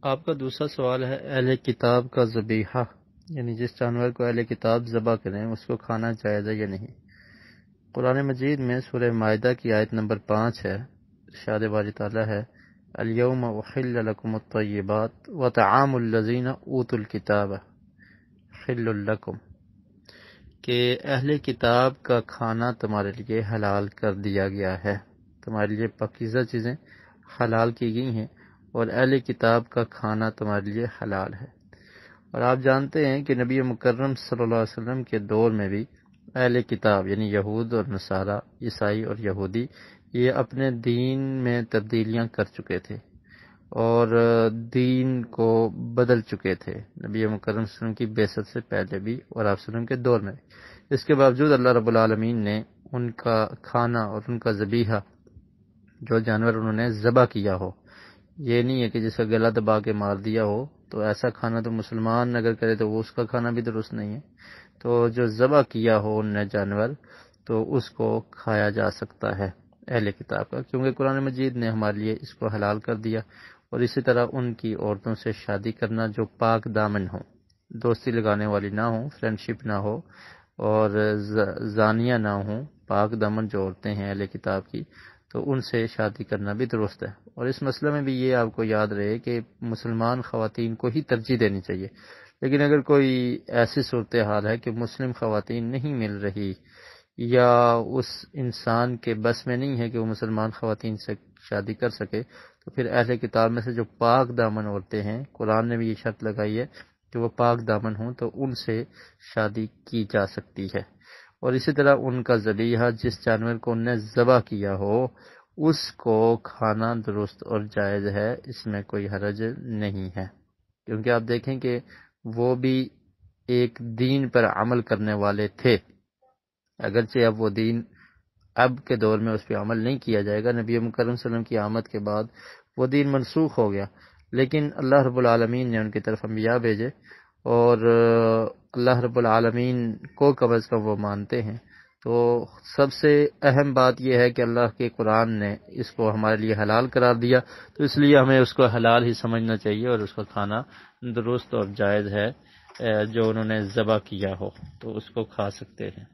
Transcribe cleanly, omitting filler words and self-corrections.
آپ کا دوسرا سوال ہے اہل کتاب کا ذبیحہ، یعنی جس جانور کو اہل کتاب ذبح کریں اس کو کھانا جائز ہے یا نہیں۔ قرآن مجید میں سورہ مائدہ کی آیت نمبر 5 ہے، ارشاد باری تعالیٰ ہے الیوم احل لکم الطیبات وطعام الذین اوتوا الکتاب حل لکم، کہ اہل کتاب کا کھانا تمہارے لیے حلال کر دیا گیا ہے، تمہارے لیے پاکیزہ چیزیں حلال کی گئی ہیں اور اہل کتاب کا کھانا تمہارے لیے حلال ہے۔ اور آپ جانتے ہیں کہ نبی مکرم صلی اللہ علیہ وسلم کے دور میں بھی اہل کتاب یعنی یہود اور نصارہ، عیسائی اور یہودی، یہ اپنے دین میں تبدیلیاں کر چکے تھے اور دین کو بدل چکے تھے، نبی مکرم صلی اللہ علیہ وسلم کی بعثت سے پہلے بھی اور آپ صلی اللہ علیہ وسلم کے دور میں بھی۔ اس کے باوجود اللہ رب العالمین نے ان کا کھانا اور ان کا ذبیحہ، جو جانور انہوں نے ذبح کیا ہو، یہ نہیں ہے کہ جس کا گلا دبا کے مار دیا ہو، تو ایسا کھانا تو مسلمان اگر کرے تو وہ اس کا کھانا بھی درست نہیں ہے، تو جو ذبح کیا ہو ان نے جانور، تو اس کو کھایا جا سکتا ہے اہل کتاب کا، کیونکہ قرآن مجید نے ہمارے لیے اس کو حلال کر دیا۔ اور اسی طرح ان کی عورتوں سے شادی کرنا جو پاک دامن ہو، دوستی لگانے والی نہ ہو، فرینڈشپ نہ ہو اور زانیہ نہ ہوں، پاک دامن جو عورتیں ہیں اہل کتاب کی، تو ان سے شادی کرنا بھی درست ہے۔ اور اس مسئلے میں بھی یہ آپ کو یاد رہے کہ مسلمان خواتین کو ہی ترجیح دینی چاہیے، لیکن اگر کوئی ایسی صورتحال ہے کہ مسلم خواتین نہیں مل رہی یا اس انسان کے بس میں نہیں ہے کہ وہ مسلمان خواتین سے شادی کر سکے، تو پھر اہل کتاب میں سے جو پاک دامن عورتیں ہیں، قرآن نے بھی یہ شرط لگائی ہے کہ وہ پاک دامن ہوں، تو ان سے شادی کی جا سکتی ہے۔ اور اسی طرح ان کا ذبیحہ، جس جانور کو ان نے ذبح کیا ہو، اس کو کھانا درست اور جائز ہے، اس میں کوئی حرج نہیں ہے، کیونکہ آپ دیکھیں کہ وہ بھی ایک دین پر عمل کرنے والے تھے، اگرچہ اب وہ دین اب کے دور میں اس پہ عمل نہیں کیا جائے گا، نبی مکرم صلی اللہ علیہ وسلم کی آمد کے بعد وہ دین منسوخ ہو گیا، لیکن اللہ رب العالمین نے ان کی طرف انبیاء بھیجے اور اللہ رب العالمین کو کم از کم وہ مانتے ہیں۔ تو سب سے اہم بات یہ ہے کہ اللہ کے قرآن نے اس کو ہمارے لیے حلال قرار دیا، تو اس لیے ہمیں اس کو حلال ہی سمجھنا چاہیے اور اس کا کھانا درست اور جائز ہے۔ جو انہوں نے ذبح کیا ہو تو اس کو کھا سکتے ہیں۔